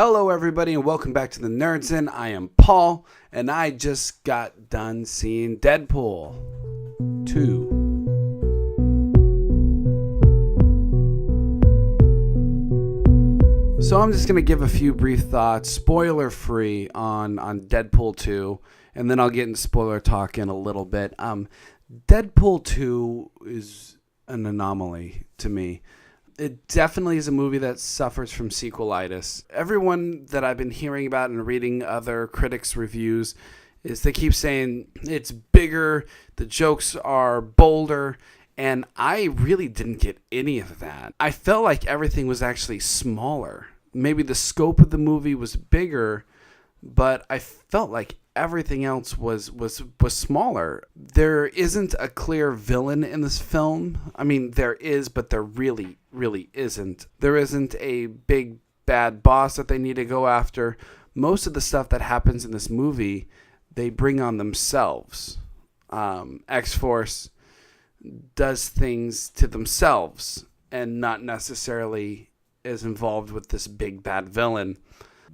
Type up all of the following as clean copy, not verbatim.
Hello, everybody, and welcome back to the Nerds Inn. I am Paul, and I just got done seeing Deadpool 2. So I'm just going to give a few brief thoughts, spoiler-free, on Deadpool 2, and then I'll get into spoiler talk in a little bit. Deadpool 2 is an anomaly to me. It definitely is a movie that suffers from sequelitis. Everyone that I've been hearing about and reading other critics' reviews is they keep saying it's bigger, the jokes are bolder, and I really didn't get any of that. I felt like everything was actually smaller. Maybe the scope of the movie was bigger, but I felt like everything else was smaller. There isn't a clear villain in this film. I mean, there is, but there really isn't. There isn't a big bad boss that they need to go after. Most of the stuff that happens in this movie, they bring on themselves. X-Force does things to themselves and not necessarily is involved with this big bad villain.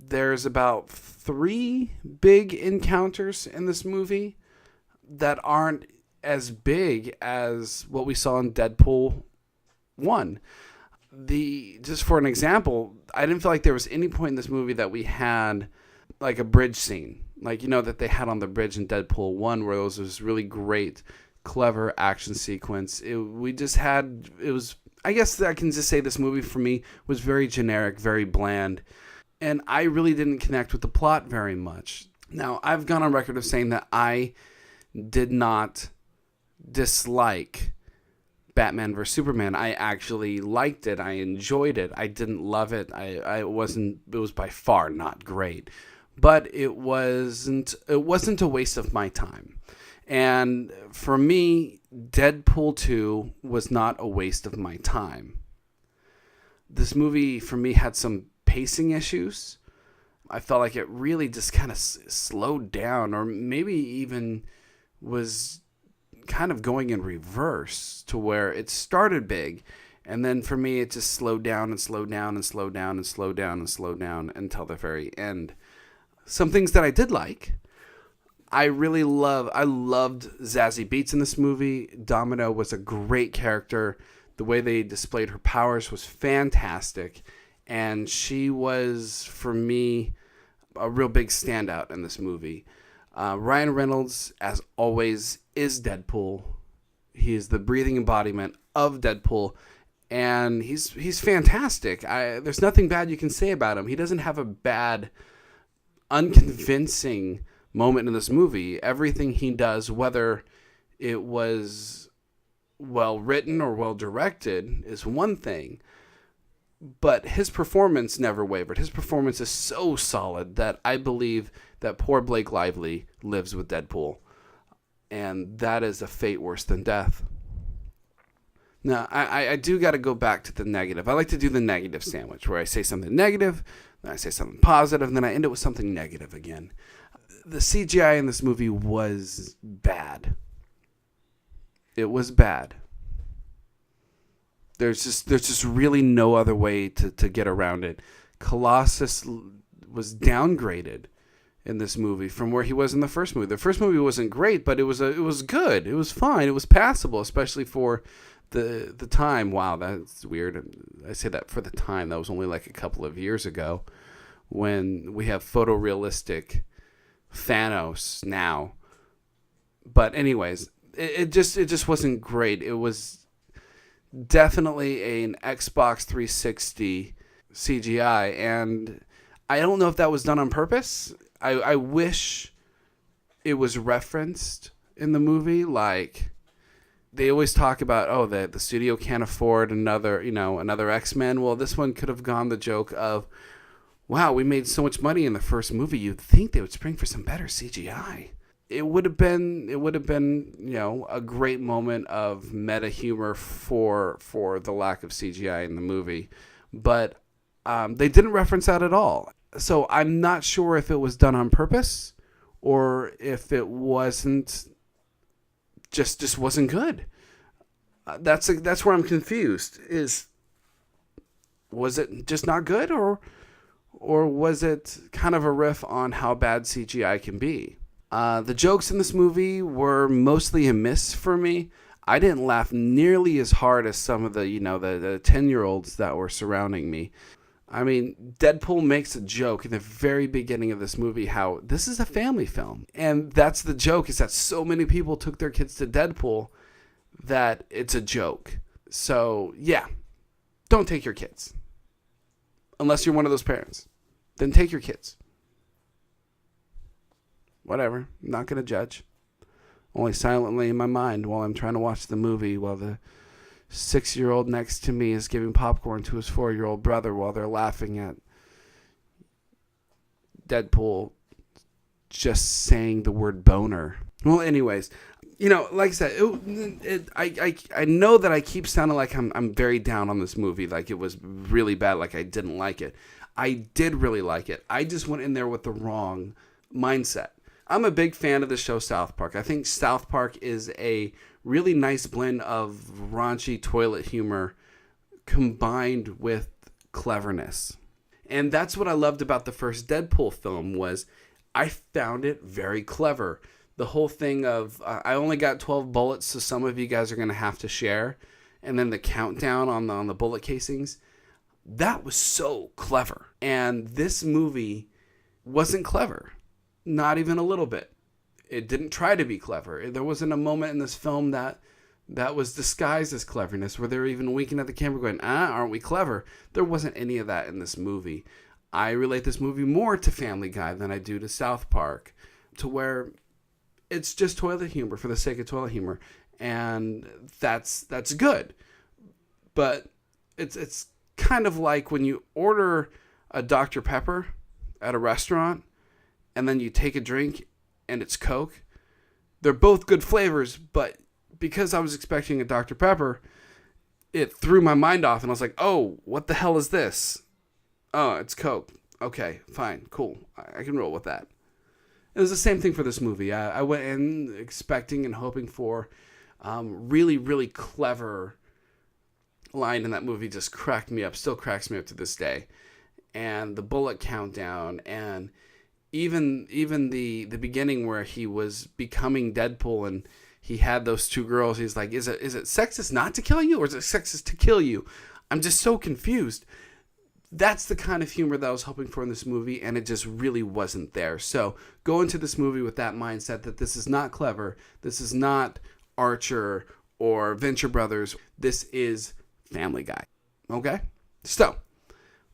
There's about 3 big encounters in this movie that aren't as big as what we saw in Deadpool 1. Just for an example, I didn't feel like there was any point in this movie that we had like a bridge scene. Like, that they had on the bridge in Deadpool 1 where it was this really great, clever action sequence. I guess I can just say this movie for me was very generic, very bland. And I really didn't connect with the plot very much. Now, I've gone on record of saying that I did not dislike Batman vs. Superman. I actually liked it. I enjoyed it. I didn't love it. It was by far not great. But it wasn't a waste of my time. And for me, Deadpool 2 was not a waste of my time. This movie, for me, had some pacing issues. I felt like it really just kind of slowed down, or maybe even was kind of going in reverse to where it started big, and then for me it just slowed down and slowed down and slowed down and slowed down and slowed down until the very end. Some things that I did like. I loved Zazie Beetz in this movie. Domino was a great character. The way they displayed her powers was fantastic. And she was, for me, a real big standout in this movie. Ryan Reynolds, as always, is Deadpool. He is the breathing embodiment of Deadpool. And he's fantastic. There's nothing bad you can say about him. He doesn't have a bad, unconvincing moment in this movie. Everything he does, whether it was well written or well directed, is one thing. But his performance never wavered. His performance is so solid that I believe that poor Blake Lively lives with Deadpool. And that is a fate worse than death. Now, I do got to go back to the negative. I like to do the negative sandwich, where I say something negative, then I say something positive, and then I end it with something negative again. The CGI in this movie was bad. It was bad. There's just really no other way to get around it. Colossus was downgraded in this movie from where he was in the first movie. The first movie wasn't great, but it was good. It was fine. It was passable, especially for the time. Wow, that's weird. I say that for the time. That was only like a couple of years ago, when we have photorealistic Thanos now. But anyways, it just wasn't great. It was definitely an Xbox 360 CGI, and I don't know if that was done on purpose. I wish it was referenced in the movie. Like, they always talk about, the studio can't afford another X-Men. Well, this one could have gone the joke of, wow, we made so much money in the first movie, you'd think they would spring for some better CGI. It would have been, a great moment of meta humor for the lack of CGI in the movie. But they didn't reference that at all. So I'm not sure if it was done on purpose or if it wasn't, just wasn't good. That's where I'm confused. Was it just not good, or or was it kind of a riff on how bad CGI can be? The jokes in this movie were mostly a miss for me. I didn't laugh nearly as hard as some of the, the 10-year-olds that were surrounding me. I mean, Deadpool makes a joke in the very beginning of this movie how this is a family film. And that's the joke, is that so many people took their kids to Deadpool that it's a joke. So, yeah, don't take your kids. Unless you're one of those parents. Then take your kids. Whatever. I'm not going to judge. Only silently in my mind while I'm trying to watch the movie while the 6-year-old next to me is giving popcorn to his 4-year-old brother while they're laughing at Deadpool just saying the word boner. Well, anyways, like I said, I know that I keep sounding like I'm very down on this movie, like it was really bad, like I didn't like it. I did really like it. I just went in there with the wrong mindset. I'm a big fan of the show South Park. I think South Park is a really nice blend of raunchy toilet humor combined with cleverness. And that's what I loved about the first Deadpool film was I found it very clever. The whole thing of I only got 12 bullets, so some of you guys are going to have to share. And then the countdown on the bullet casings. That was so clever. And this movie wasn't clever. Not even a little bit. It didn't try to be clever. There wasn't a moment in this film that was disguised as cleverness, where they were even winking at the camera going, aren't we clever? There wasn't any of that in this movie. I relate this movie more to Family Guy than I do to South Park, to where it's just toilet humor for the sake of toilet humor. And that's good. But it's kind of like when you order a Dr. Pepper at a restaurant, and then you take a drink and it's Coke. They're both good flavors, but because I was expecting a Dr. Pepper, it threw my mind off and I was like, oh, what the hell is this? Oh, it's Coke. Okay, fine, cool. I can roll with that. It was the same thing for this movie. I went in expecting and hoping for really, really clever line in that movie. Just cracked me up, still cracks me up to this day. And the bullet countdown, and even the beginning where he was becoming Deadpool and he had those two girls. He's like, is it sexist not to kill you, or is it sexist to kill you? I'm just so confused. That's the kind of humor that I was hoping for in this movie, and it just really wasn't there. So go into this movie with that mindset that this is not clever. This is not Archer or Venture Brothers. This is Family Guy. Okay? So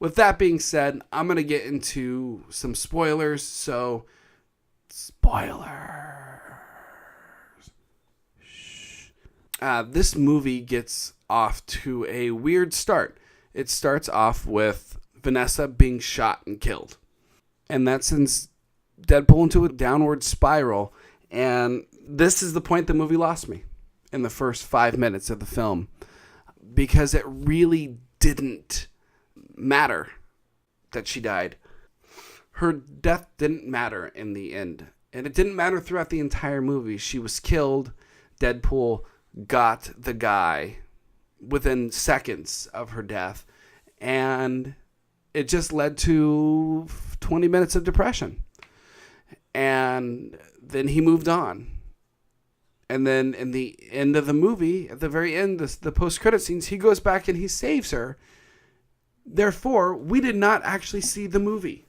with that being said, I'm going to get into some spoilers. So, spoilers. Shh. This movie gets off to a weird start. It starts off with Vanessa being shot and killed. And that sends Deadpool into a downward spiral. And this is the point the movie lost me in the first 5 minutes of the film. Because it really didn't matter that she died. Her death didn't matter in the end. And it didn't matter throughout the entire movie. She was killed. Deadpool got the guy within seconds of her death. And it just led to 20 minutes of depression. And then he moved on. And then in the end of the movie, at the very end, the post-credit scenes, he goes back and he saves her. Therefore, we did not actually see the movie.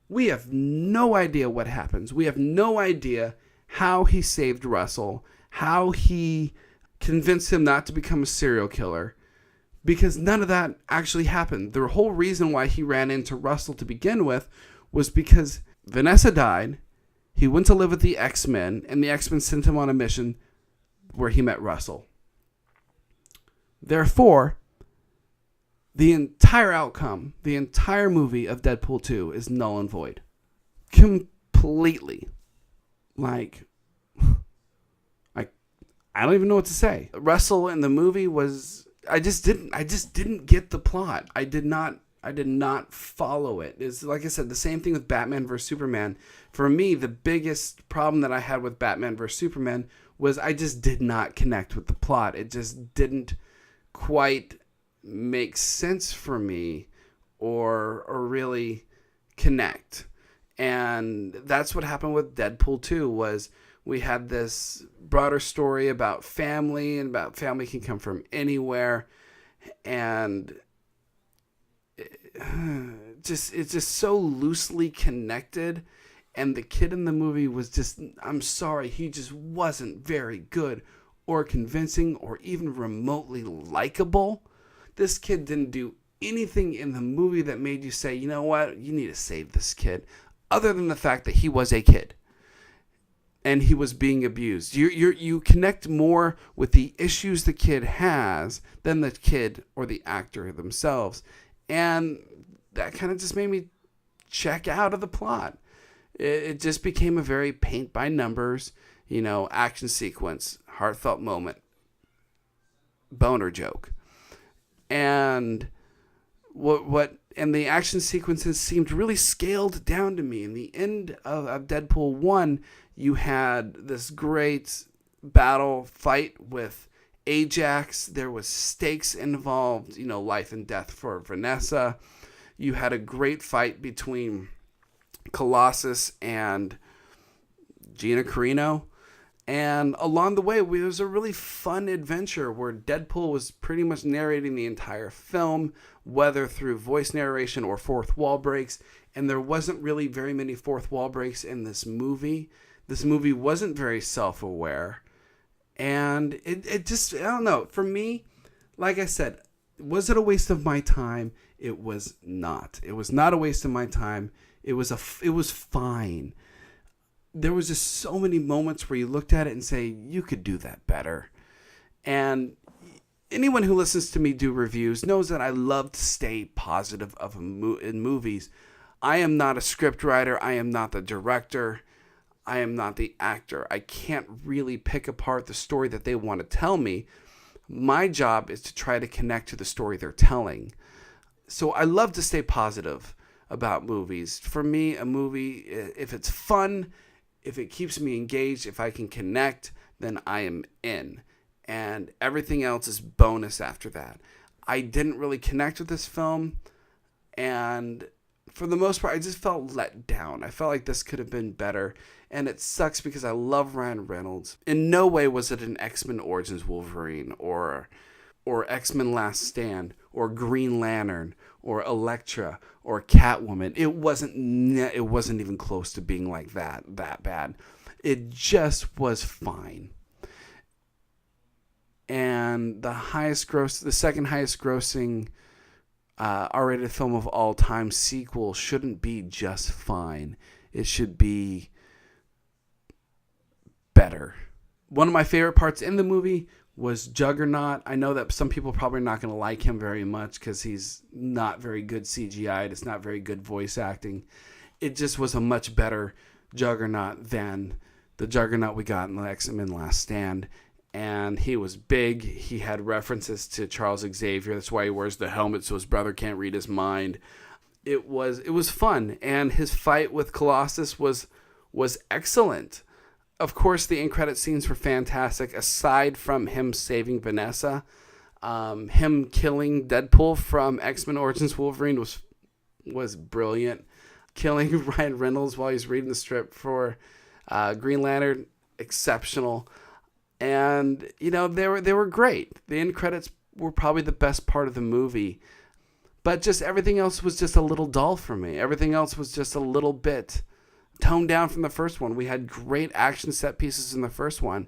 We have no idea what happens. We have no idea how he saved Russell, how he convinced him not to become a serial killer, because none of that actually happened. The whole reason why he ran into Russell to begin with was because Vanessa died. He went to live with the X-Men, and the X-Men sent him on a mission where he met Russell. Therefore, the entire outcome, the entire movie of Deadpool 2 is null and void. Completely. Like, I don't even know what to say. Russell in the movie was, I just didn't get the plot. I did not follow it. It's like I said, the same thing with Batman vs. Superman. For me, the biggest problem that I had with Batman vs. Superman was I just did not connect with the plot. It just didn't quite make sense for me or really connect. And that's what happened with Deadpool 2 was we had this broader story about family and about family can come from anywhere. And it's just so loosely connected. And the kid in the movie was just, I'm sorry, he just wasn't very good or convincing or even remotely likable. This kid didn't do anything in the movie that made you say, you know what, you need to save this kid, other than the fact that he was a kid and he was being abused. You connect more with the issues the kid has than the kid or the actor themselves. And that kind of just made me check out of the plot. It just became a very paint by numbers, action sequence, heartfelt moment, boner joke. And and the action sequences seemed really scaled down to me. In the end of Deadpool 1, you had this great battle fight with Ajax. There was stakes involved, life and death for Vanessa. You had a great fight between Colossus and Gina Carino. And along the way, it was a really fun adventure where Deadpool was pretty much narrating the entire film, whether through voice narration or fourth wall breaks. And there wasn't really very many fourth wall breaks in this movie. This movie wasn't very self-aware. And it just, I don't know. For me, like I said, was it a waste of my time? It was not. It was not a waste of my time. It was fine. There was just so many moments where you looked at it and say, you could do that better. And anyone who listens to me do reviews knows that I love to stay positive in movies. I am not a script writer. I am not the director. I am not the actor. I can't really pick apart the story that they want to tell me. My job is to try to connect to the story they're telling. So I love to stay positive about movies. For me, a movie, if it's fun, if it keeps me engaged, if I can connect, then I am in. And everything else is bonus after that. I didn't really connect with this film. And for the most part, I just felt let down. I felt like this could have been better. And it sucks because I love Ryan Reynolds. In no way was it an X-Men Origins Wolverine or X-Men Last Stand or Green Lantern or Elektra or Catwoman. It wasn't even close to being like that bad. It just was fine. And the second highest grossing R-rated film of all time sequel shouldn't be just fine. It should be better. One of my favorite parts in the movie was Juggernaut. I know that some people probably not going to like him very much because he's not very good CGI'd. It's not very good voice acting. It just was a much better Juggernaut than the Juggernaut we got in the X-Men Last Stand. And he was big. He had references to Charles Xavier. That's why he wears the helmet so his brother can't read his mind. It was fun. And his fight with Colossus was excellent. Of course, the end credit scenes were fantastic. Aside from him saving Vanessa, him killing Deadpool from X-Men Origins Wolverine was brilliant. Killing Ryan Reynolds while he's reading the strip for Green Lantern, exceptional. And they were great. The end credits were probably the best part of the movie, but just everything else was just a little dull for me. Everything else was just a little bit toned down from the first one. We had great action set pieces in the first one,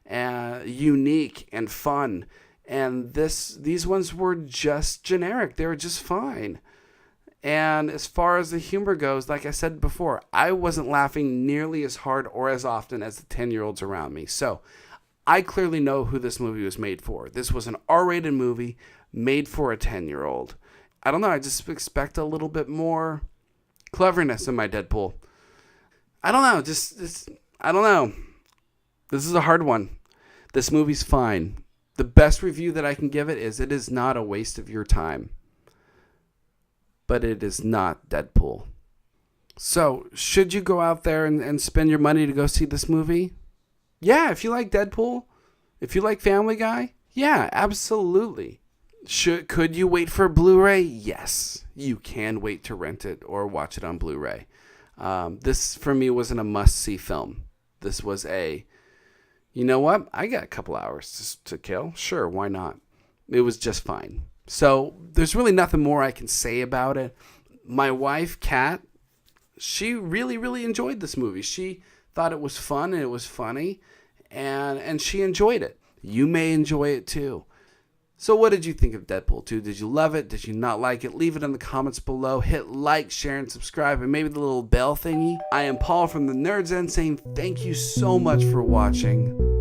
unique and fun. And these ones were just generic. They were just fine. And as far as the humor goes, like I said before, I wasn't laughing nearly as hard or as often as the 10-year-olds around me. So I clearly know who this movie was made for. This was an R-rated movie made for a 10-year-old. I don't know. I just expect a little bit more cleverness in my Deadpool. I don't know. I don't know. This is a hard one. This movie's fine. The best review that I can give it is not a waste of your time. But it is not Deadpool. So, should you go out there and spend your money to go see this movie? Yeah, if you like Deadpool, if you like Family Guy, yeah, absolutely. Could you wait for Blu-ray? Yes, you can wait to rent it or watch it on Blu-ray. This for me wasn't a must-see film. This was you know what? I got a couple hours to kill. Sure, why not? It was just fine. So there's really nothing more I can say about it. My wife, Kat, she really, really enjoyed this movie. She thought it was fun and it was funny, and she enjoyed it. You may enjoy it too. So what did you think of Deadpool 2? Did you love it? Did you not like it? Leave it in the comments below. Hit like, share, and subscribe, and maybe the little bell thingy. I am Paul from the Nerds End saying thank you so much for watching.